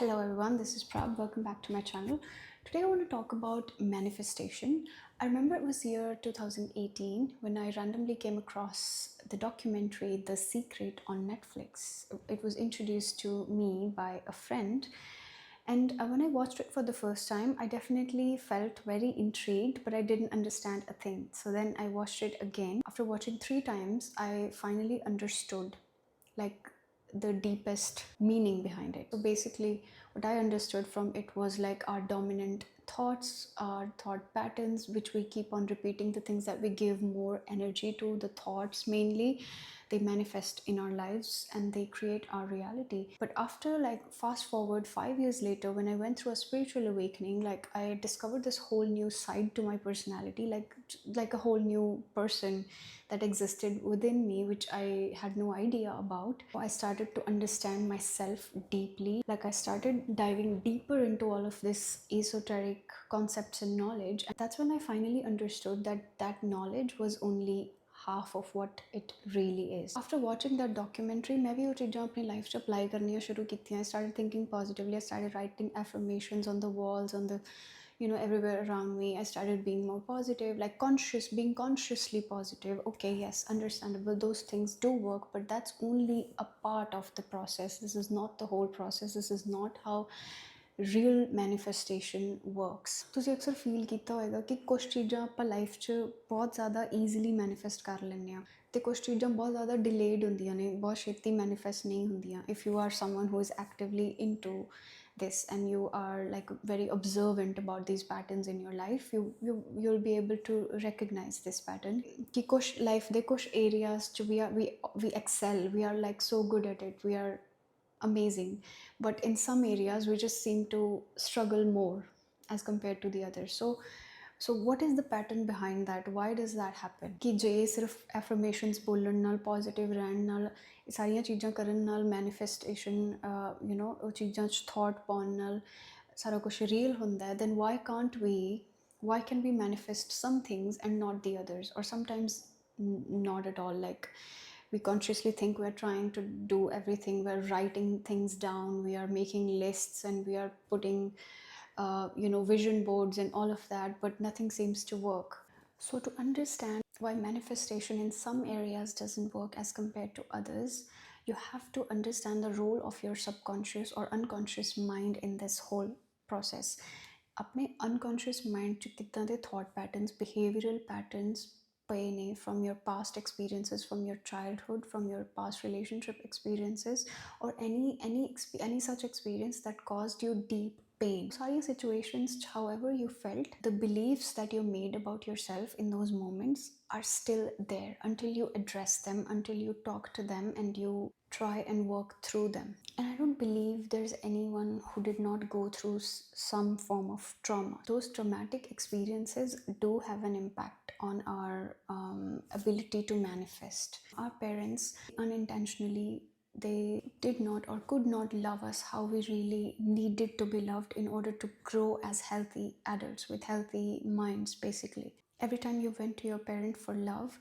Hello everyone, this is Prab. Welcome back to my channel. Today I want to talk about manifestation. I remember it was year 2018 when I randomly came across the documentary The Secret on Netflix. It was introduced to me by a friend, and when I watched it for the first time, I definitely felt very intrigued, but I didn't understand a thing. So then I watched it again. After watching three times, I finally understood like the deepest meaning behind it. So basically, what I understood from it was like our dominant thoughts, our thought patterns, which we keep on repeating, the things that we give more energy to, the thoughts mainly, they manifest in our lives and they create our reality. But after, like, fast forward 5 years later, when I went through a spiritual awakening, like I discovered this whole new side to my personality, like a whole new person that existed within me, which I had no idea about. I started to understand myself deeply. Like I started diving deeper into all of this esoteric concepts and knowledge. And that's when I finally understood that that knowledge was only half of what it really is. After watching that documentary, मैं भी वो चीज़ां अपनी life च apply करनियां शुरू कीतियां. I started thinking positively. I started writing affirmations on the walls, on the everywhere around me. I started being more positive, like being consciously positive. Okay, yes, understandable, those things do work, but that's only a part of the process. This is not the whole process. This is not how real manifestation works. ਤੁਸੀਂ ਅਕਸਰ feel ਕੀਤਾ ਹੋਏਗਾ ਕਿ ਕੁਝ ਚੀਜ਼ਾਂ ਆਪਾਂ life 'ਚ ਬਹੁਤ ਜ਼ਿਆਦਾ ਈਜ਼ੀਲੀ ਮੈਨੀਫੈਸਟ ਕਰ ਲੈਂਦੇ ਹਾਂ ਤੇ ਕੁਝ ਚੀਜ਼ਾਂ ਬਹੁਤ ਜ਼ਿਆਦਾ ਡਿਲੇਡ ਹੁੰਦੀਆਂ ਨੇ, ਬਹੁਤ ਛੇਤੀ ਮੈਨੀਫੈਸਟ ਨਹੀਂ ਹੁੰਦੀਆਂ. If you are summon who is actively into this and you are like very observant about these patterns in your life, you'll be able to recognize this pattern ki kuch life de kuch areas ch we excel, we are like so good at it, we are amazing, but in some areas we just seem to struggle more as compared to the others. So what is the pattern behind that? Why does that happen कि जे सिर्फ affirmations बोलण नाल, positive रहण नाल, सारियां चीज़ां करन नाल, manifestation वो चीज़ां च thought पाउण नाल सारा कुछ real हुंदा है, then why can we manifest some things and not the others, or sometimes not at all? Like we consciously think we're trying to do everything, we're writing things down, we are making lists, and we are putting vision boards and all of that, but nothing seems to work. So to understand why manifestation in some areas doesn't work as compared to others, you have to understand the role of your subconscious or unconscious mind in this whole process. अपने unconscious mind च कितना दे thought patterns, behavioral patterns पए ने from your past experiences, from your childhood, from your past relationship experiences, or any such experience that caused you deep pain. Sorry situations, however you felt, the beliefs that you made about yourself in those moments are still there until you address them, until you talk to them and you try and work through them. And I don't believe there's anyone who did not go through some form of trauma. Those traumatic experiences do have an impact on our ability to manifest. Our parents unintentionally, they did not or could not love us how we really needed to be loved in order to grow as healthy adults with healthy minds. Basically, every time you went to your parent for love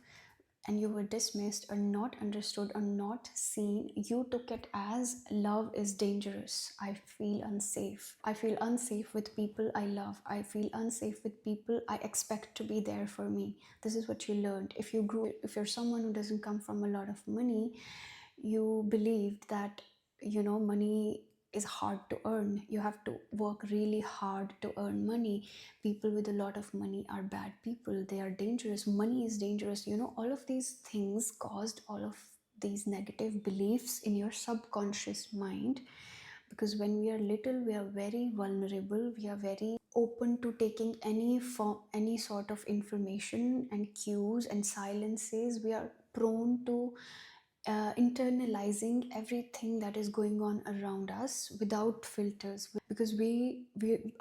and you were dismissed or not understood or not seen, you took it as love is dangerous. I feel unsafe. I feel unsafe with people I love. I feel unsafe with people I expect to be there for me. This is what you learned. If you're someone who doesn't come from a lot of money, you believed that money is hard to earn. You have to work really hard to earn money. People with a lot of money are bad people. They are dangerous. Money is dangerous. All of these things caused all of these negative beliefs in your subconscious mind, because when we are little, we are very vulnerable. We are very open to taking any sort of information and cues and silences. We are prone to internalizing everything that is going on around us without filters, because we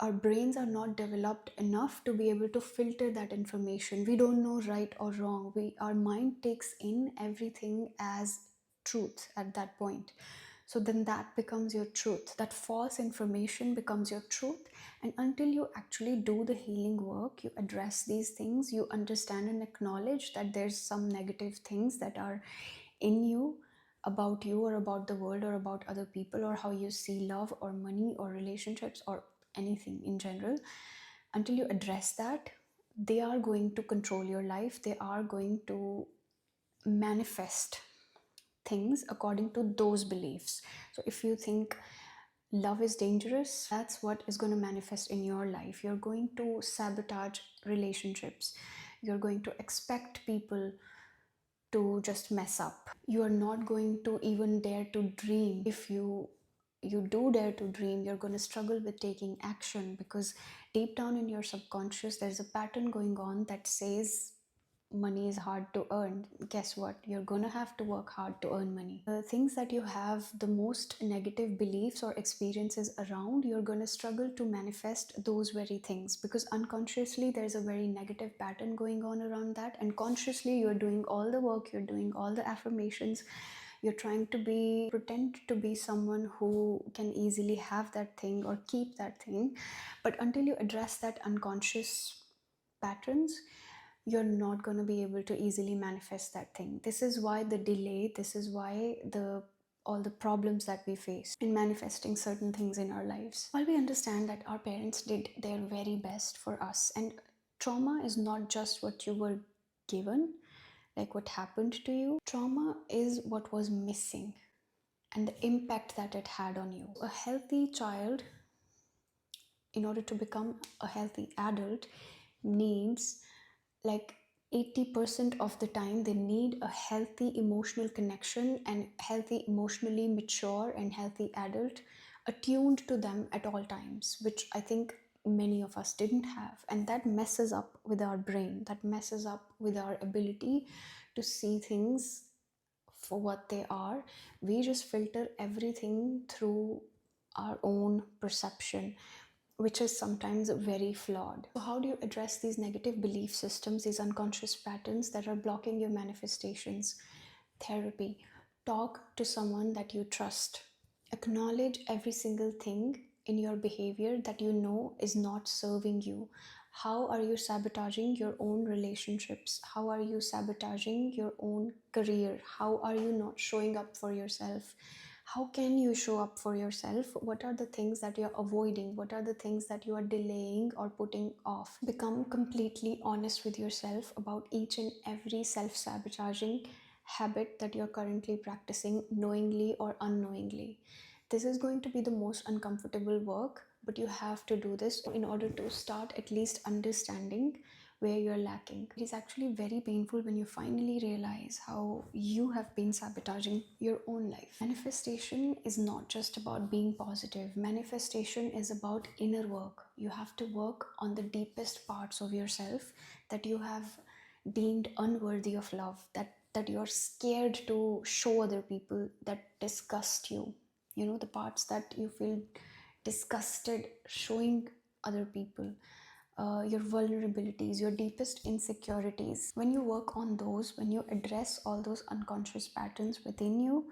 our brains are not developed enough to be able to filter that information. We don't know right or wrong. Our mind takes in everything as truth at that point. So then that becomes your truth. That false information becomes your truth. And until you actually do the healing work, you address these things, you understand and acknowledge that there's some negative things that are in you, about you or about the world or about other people or how you see love or money or relationships or anything in general, until you address that, they are going to control your life. They are going to manifest things according to those beliefs. So if you think love is dangerous, that's what is going to manifest in your life. You're going to sabotage relationships. You're going to expect people to just mess up. You are not going to even dare to dream. If you do dare to dream, you're going to struggle with taking action, because deep down in your subconscious there's a pattern going on that says money is hard to earn. Guess what? You're gonna have to work hard to earn money. The things that you have the most negative beliefs or experiences around, you're gonna struggle to manifest those very things, because unconsciously there's a very negative pattern going on around that, and consciously you're doing all the work, you're doing all the affirmations, you're trying to pretend to be someone who can easily have that thing or keep that thing. But until you address that unconscious patterns, you're not going to be able to easily manifest that thing. This is why the delay, this is why the all the problems that we face in manifesting certain things in our lives. While we understand that our parents did their very best for us, and trauma is not just what you were given, like what happened to you. Trauma is what was missing and the impact that it had on you. A healthy child, in order to become a healthy adult, needs, like, 80% of the time they need a healthy emotional connection and healthy emotionally mature and healthy adult attuned to them at all times, which I think many of us didn't have. And that messes up with our brain, that messes up with our ability to see things for what they are. We just filter everything through our own perception, which is sometimes very flawed. So, how do you address these negative belief systems, these unconscious patterns that are blocking your manifestations? Therapy. Talk to someone that you trust. Acknowledge every single thing in your behavior that you know is not serving you. How are you sabotaging your own relationships? How are you sabotaging your own career? How are you not showing up for yourself? How can you show up for yourself? What are the things that you're avoiding? What are the things that you are delaying or putting off? Become completely honest with yourself about each and every self sabotaging habit that you're currently practicing, knowingly or unknowingly. This is going to be the most uncomfortable work, but you have to do this in order to start at least understanding where you're lacking. It is actually very painful when you finally realize how you have been sabotaging your own life. Manifestation is not just about being positive, manifestation is about inner work. You have to work on the deepest parts of yourself that you have deemed unworthy of love, that you're scared to show other people, that disgust you. You know, the parts that you feel disgusted showing other people, your vulnerabilities, your deepest insecurities. When you work on those, when you address all those unconscious patterns within you,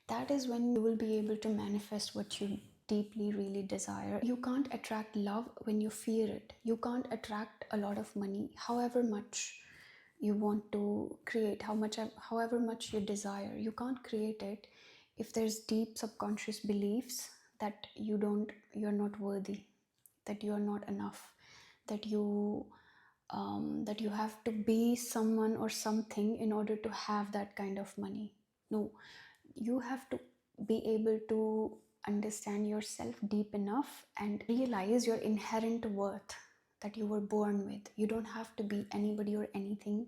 that is when you will be able to manifest what you deeply really desire. You can't attract love when you fear it. You can't attract a lot of money, however much you want to create, however much you desire. You can't create it if there's deep subconscious beliefs that you're not worthy, that you are not enough, that you have to be someone or something in order to have that kind of money. No, you have to be able to understand yourself deep enough and realize your inherent worth that you were born with. You don't have to be anybody or anything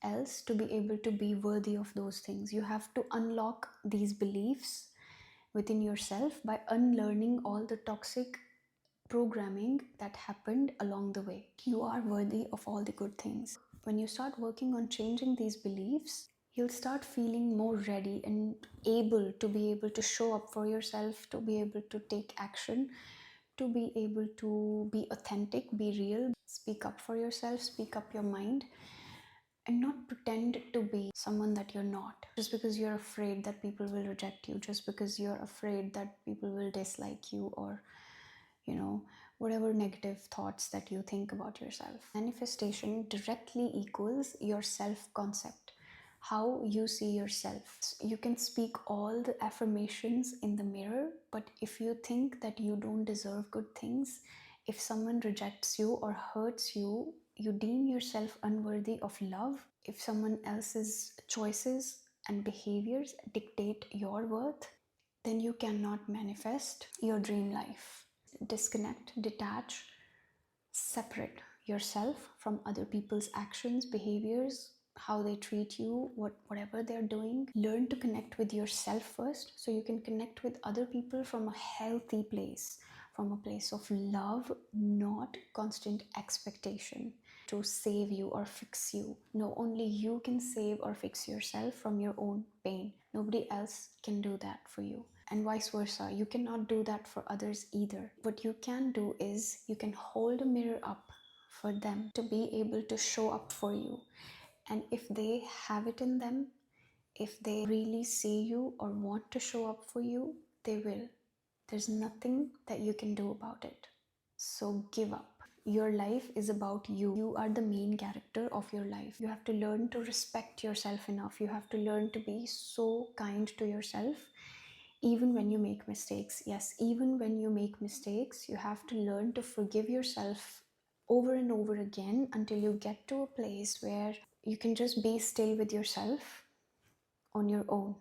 else to be able to be worthy of those things. You have to unlock these beliefs within yourself by unlearning all the toxic programming that happened along the way. You are worthy of all the good things. When you start working on changing these beliefs, you'll start feeling more ready and able to show up for yourself, to be able to take action, to be able to be authentic, be real, speak up for yourself, speak up your mind, and not pretend to be someone that you're not, just because you're afraid that people will reject you, just because you're afraid that people will dislike you, or whatever negative thoughts that you think about yourself. Manifestation directly equals your self concept. how you see yourself. You can speak all the affirmations in the mirror, but if you think that you don't deserve good things, if someone rejects you or hurts you, you deem yourself unworthy of love. If someone else's choices and behaviors dictate your worth, then you cannot manifest your dream life. Disconnect, detach, separate yourself from other people's actions, behaviors, how they treat you, whatever they're doing. Learn to connect with yourself first so you can connect with other people from a healthy place, from a place of love, not constant expectation to save you or fix you. No, only you can save or fix yourself from your own pain. Nobody else can do that for you. And vice versa, you cannot do that for others either. What you can do is you can hold a mirror up for them to be able to show up for you. And if they have it in them, if they really see you or want to show up for you, they will. There's nothing that you can do about it. So give up. Your life is about you. You are the main character of your life. You have to learn to respect yourself enough. You have to learn to be so kind to yourself, even when you make mistakes. Yes, even when you make mistakes, you have to learn to forgive yourself over and over again until you get to a place where you can just be still with yourself on your own.